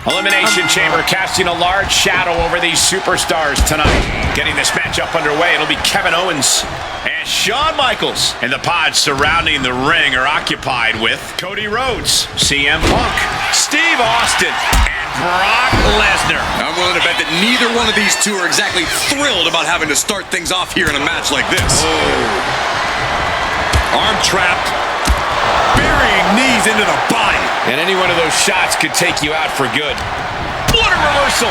Elimination Chamber casting a large shadow over these superstars tonight. Getting this matchup underway, it'll be Kevin Owens and Shawn Michaels. And the pods surrounding the ring are occupied with Cody Rhodes, CM Punk, Steve Austin, and Brock Lesnar. I'm willing to bet that neither one of these two are exactly thrilled about having to start things off here in a match like this. Arm trapped, burying knees into the body. And any one of those shots could take you out for good. What a reversal!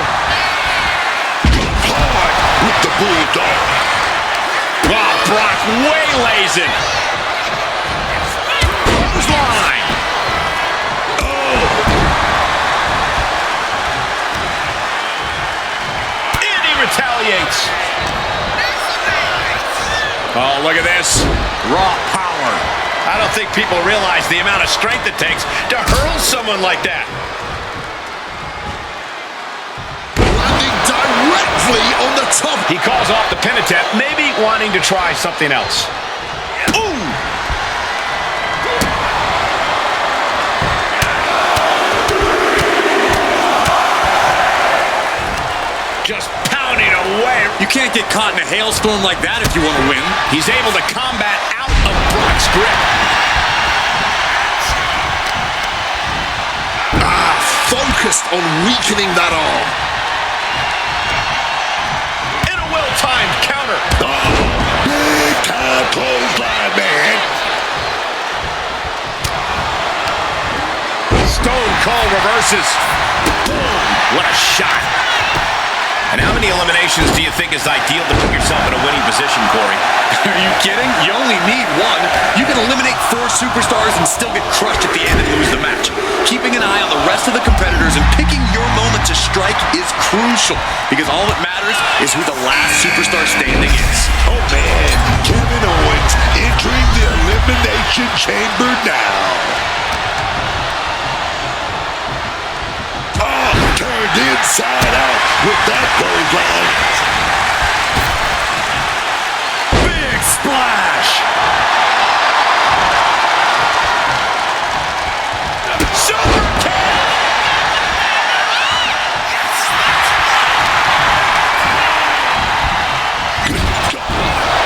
Hard with the bulldog. Wow, Brock waylays him. Clothesline. Oh. And he retaliates. Oh, look at this. Raw power. I don't think people realize the amount of strength it takes to hurl someone like that. Landing directly on the top. He calls off the pin attempt, maybe wanting to try something else. Ooh! Just pounding away. You can't get caught in a hailstorm like that if you want to win. He's able to combat out of Brock's grip. Focused on weakening that arm. And a well-timed counter. Oh, big time clothesline, man. Stone Cold reverses. Boom! What a shot. And how many eliminations do you think is ideal to put yourself in a winning position, Corey? Are you kidding? You only need one. You can eliminate 4 superstars and still get crushed at the end and lose the match. Keeping an eye on the rest of the competitors and picking your moment to strike is crucial, because all that matters is who the last superstar standing is. Oh, man. Kevin Owens entering the Elimination Chamber now. Oh, turned inside out with that clothesline. Big splash. Super kick.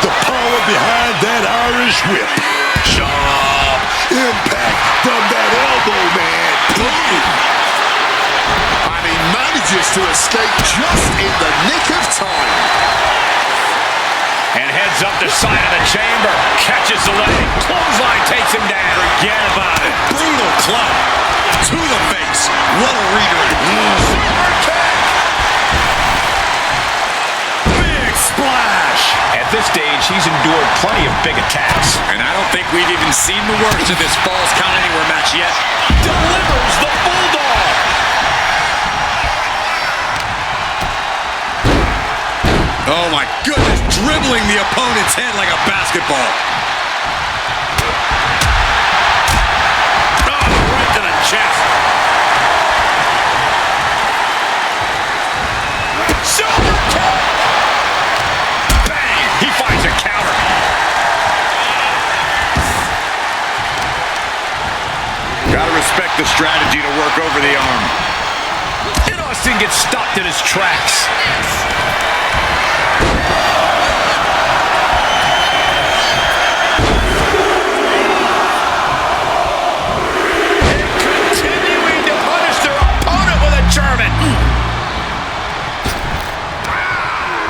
The power behind that Irish whip. Sharp impact from that elbow, man. Boom. And he manages to escape just in the nick of time. And heads up the side of the chamber. Catches the leg. Clothesline takes him down. Forget about it. Brutal club to the face. What a redirect. Super kick. Big splash. At this stage, he's endured plenty of big attacks. And I don't think we've even seen the worst of this Falls Count Anywhere match yet. Delivers the Bulldog. Oh my goodness, dribbling the opponent's head like a basketball. Oh, right to the chest. Super kick. Bang, he finds a counter. Gotta respect the strategy to work over the arm. And Austin gets stopped in his tracks.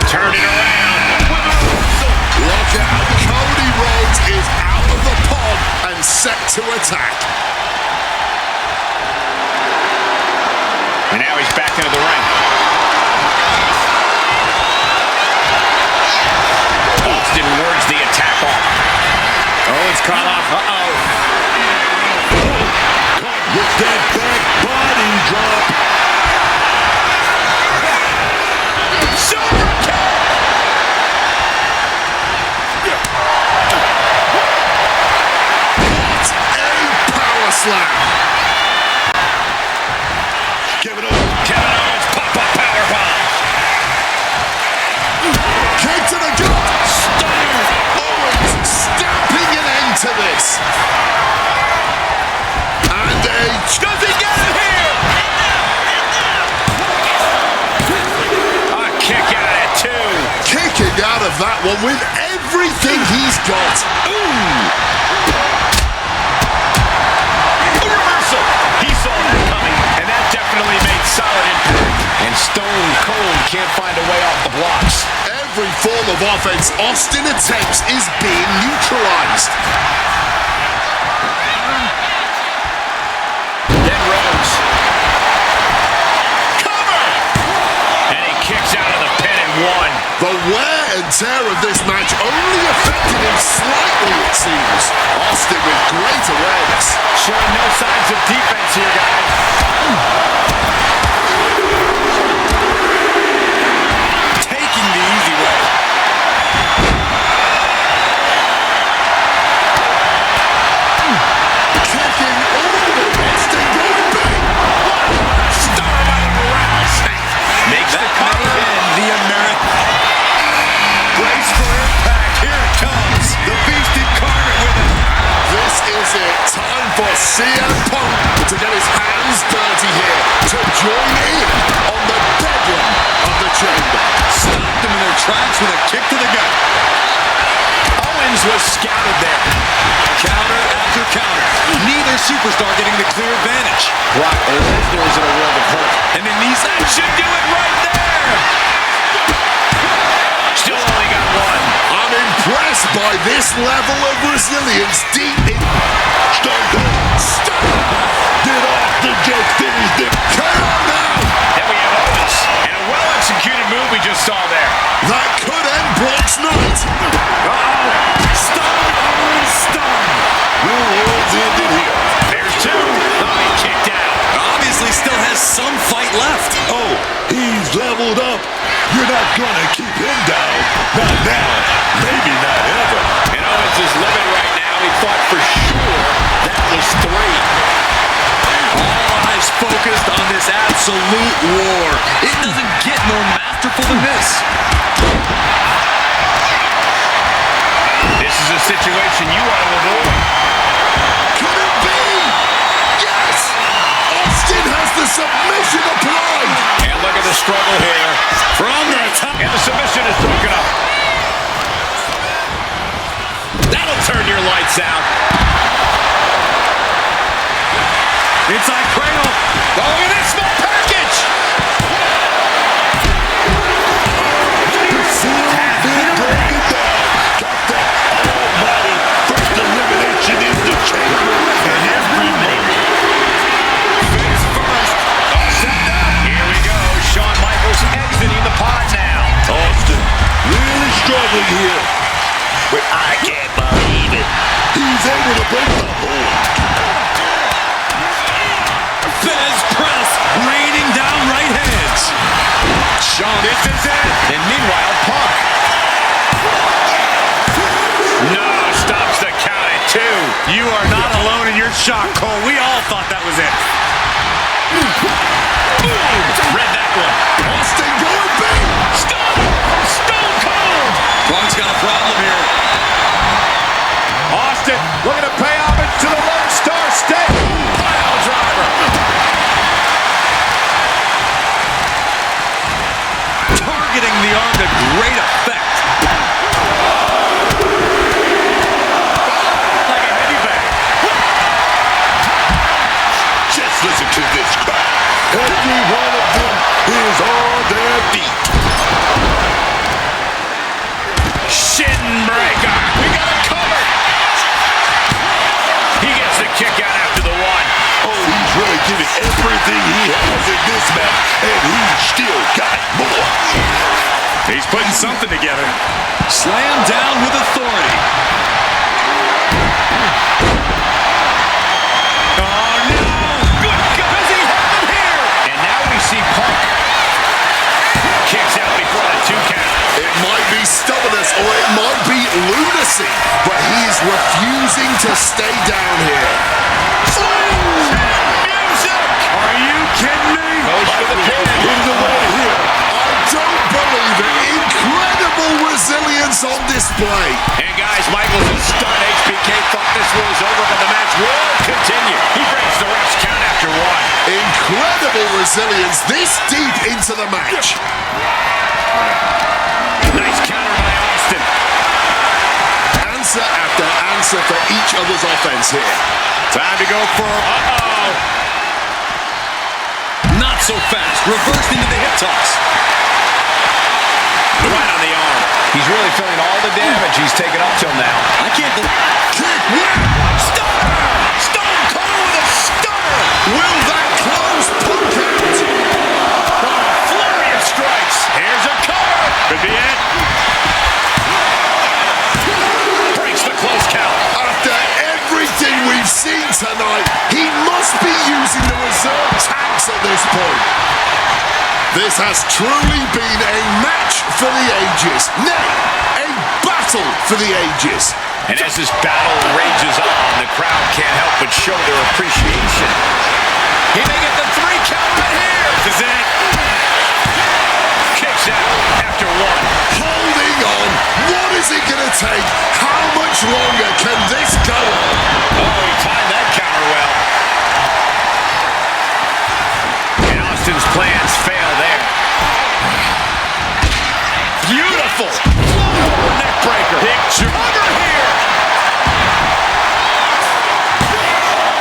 Turning around. Look out, Cody Rhodes is out of the pod and set to attack. And now he's back into the ring. Austin wards the attack off. Oh, it's caught off. Uh-oh. With that back body drop. Super kick! What a power slam. Kevin Owens, pop-up powerbomb. kick to the gut. Owens stamping an end to this. with everything he's got. A reversal. He saw that coming, and that definitely made solid impact. And Stone Cold can't find a way off the blocks. Every form of offense Austin attempts is being neutralized. Then Rose. Cover! And he kicks out of the pin and one. The wear and tear of this match only affected him slightly, it seems. Austin with great awareness. Showing no signs of defense here, guys. Taking the easy way. Kicking over. Austin going big. Storm out of the rouse. Makes the cover. The American. Brace for impact. Here it comes. The beast incarnate with it. This is it. Time for CM Punk to get his hands dirty here, to join in on the bedlam of the chamber. Stopped them in their tracks with a kick to the gut. Owens was scouted there. Counter after counter. Neither superstar getting the clear advantage. Brock Lesnar is in a world of hurt. And then these Should do it right there. Still only got one. I'm impressed by this level of resilience deep in. Stone Cold. Stop. Get off the jet. Finish them. Come on now. Then we have Owens. And a well-executed move we just saw there. That could end Brock's night. Stone Owens stun. The world's ended here. There's two. Oh, he kicked out. obviously still has some fight left. Oh, he's leveled up. You're not gonna keep him down. Not now. Maybe not ever. And Owens is living right now. He thought for sure that was three. All eyes focused on this absolute war. It doesn't get more masterful than this. This is a situation you want to avoid. Could it be? Yes! Austin has the submission applied. And look at the struggle here. From the top. And the submission is broken up. That'll turn your lights out. Inside cradle. Oh, look at this small package. First elimination in the chamber. And every minute. Face first. Oh, set up. Here we go. Shawn Michaels exiting the pod now. Austin really struggling here. But I can't believe it. He's able to break the hold. Fez press, raining down right hands. Shawn, this is it. And meanwhile, Punk. No, stops the count at two. You are not alone in your shock, Cole. We all thought that was it. Boom! Read that one. Austin going big. Stone Cold. Punk's got a problem here. Austin looking to pay homage to the Lone Star State. Pile driver. Targeting the arm to great effect. Like a heavy bag. Just listen to this crowd. Every one of them is on their feet. Shin breaker. We got it covered. He gets the kick out after the one. Oh, he's really giving everything he has in this match, and he's still got more. He's putting something together. Slam down with authority. Oh, no. Good God. Does he have it here? And now we see Punk. Kicks out before the two count. It might be stubbornness or it might be lunacy, but he's refusing to stay down here. Music. Are you kidding me? Goes for the pin. In the way here. I don't believe it. Incredible resilience on display. And guys, Michaels is stunned. HBK thought this one was over, but the match will continue. He breaks the ref's count after one. Incredible resilience this deep into the match. Nice counter by Austin. Answer after answer for each other's offense here. Time to go for... Not so fast. Reversed into the hip toss. Right on the arm. He's really feeling all the damage he's taken up till now. I can't believe... Kick, Stunner! Stone Cold with a stunner! will that close punt out? Flurry of strikes. Here's a cover. Could be it. Breaks the close count. After everything we've seen tonight, he must be using the reserve tanks at this point. This has truly been a match for the ages. Nay, a battle for the ages. And as this battle rages on, the crowd can't help but show their appreciation. He may get the 3 count right here. This is it. Kicks out after 1. Holding on. What is it going to take? How much longer can this go on? Oh, he timed that counter well. And Austin's plans fail there. Beautiful. Neck breaker. Picture over here.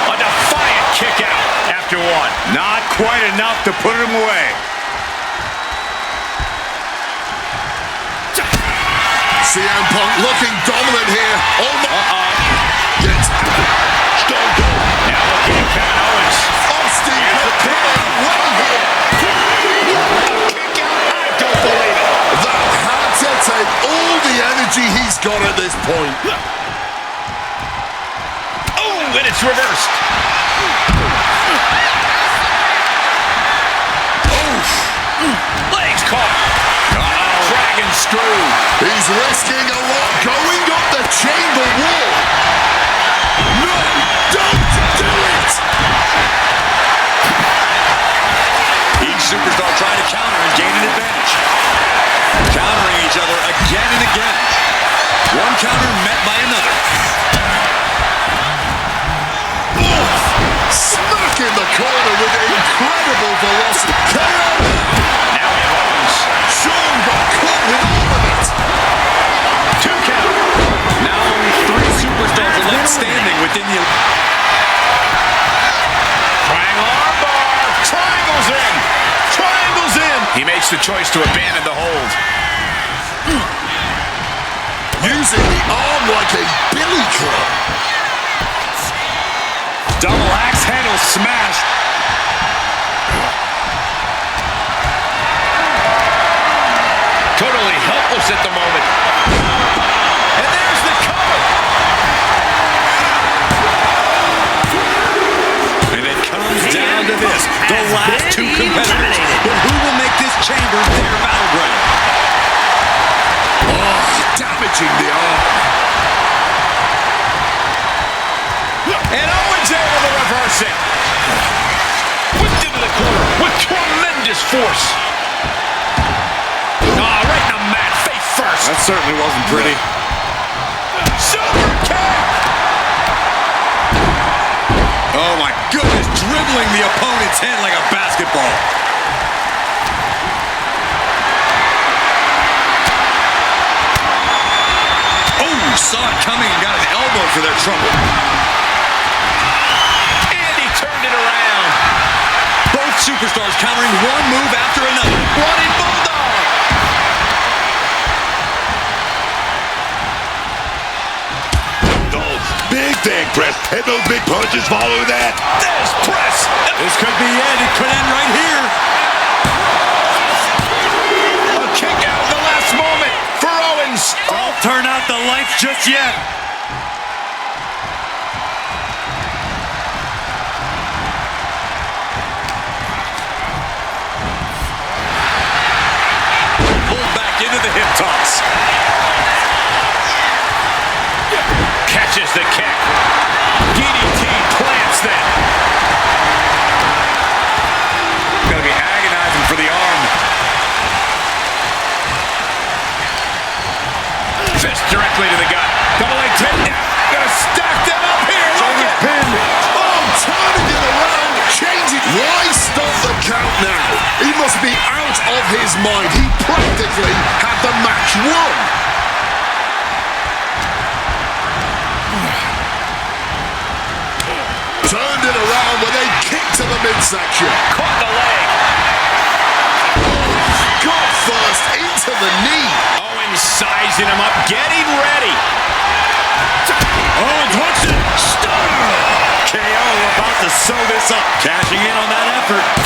A defiant kick out after 1. Not quite enough to put him away. CM Punk looking dominant here. Gets Stone Cold. Now looking at Kevin Owens. Austin preparing well here. Kick out. I don't believe it. That had to take all the energy he's got at this point. Oh, and it's reversed. Legs caught. Dragon screw. He's risking a lot going up the chamber wall. No, don't do it. Each superstar trying to counter and gain an advantage. Countering each other again and again. One counter met by another. Smack in the corner with incredible velocity. KO. Now we have Owens. Sean got caught with all of it. 2 count. Now only 3 superstars are left standing within the... Triangle armbar. Triangles in. Triangles in. He makes the choice to abandon the hold. Using the arm like a billy club. Double axe handle smash. Totally helpless at the moment. And there's the cover. And it comes down to this. The last 2 competitors. But who will make this chamber their battleground? Oh, damaging the arm. And Owens able to reverse it. Whipped into the corner with tremendous force. Right in the mat, face first. That certainly wasn't pretty. Super kick. Oh my goodness, dribbling the opponent's head like a basketball. Oh, saw it coming and got an elbow for their trouble. And he turned it around. Both superstars countering one move after another. Running bulldog. Big bang press. And those big punches follow that. There's press. This could be it. It could end right here. A kick out in the last moment for Owens. Don't turn out the lights just yet. Pulled back into the hip toss. Catches the kick. DDT plants them. Gonna be agonizing for the arm. Fist directly to the gut. Double leg takedown. Gonna stack them up here. Look at Pin. Oh, turning it around. Changing. Why stop the count now? He must be out of his mind. He practically had the match won. around with a kick to the midsection. Caught the leg. Gut first into the knee. Owens sizing him up, getting ready. Owens hooks it. Stunner. KO about to sew this up. Cashing in on that effort.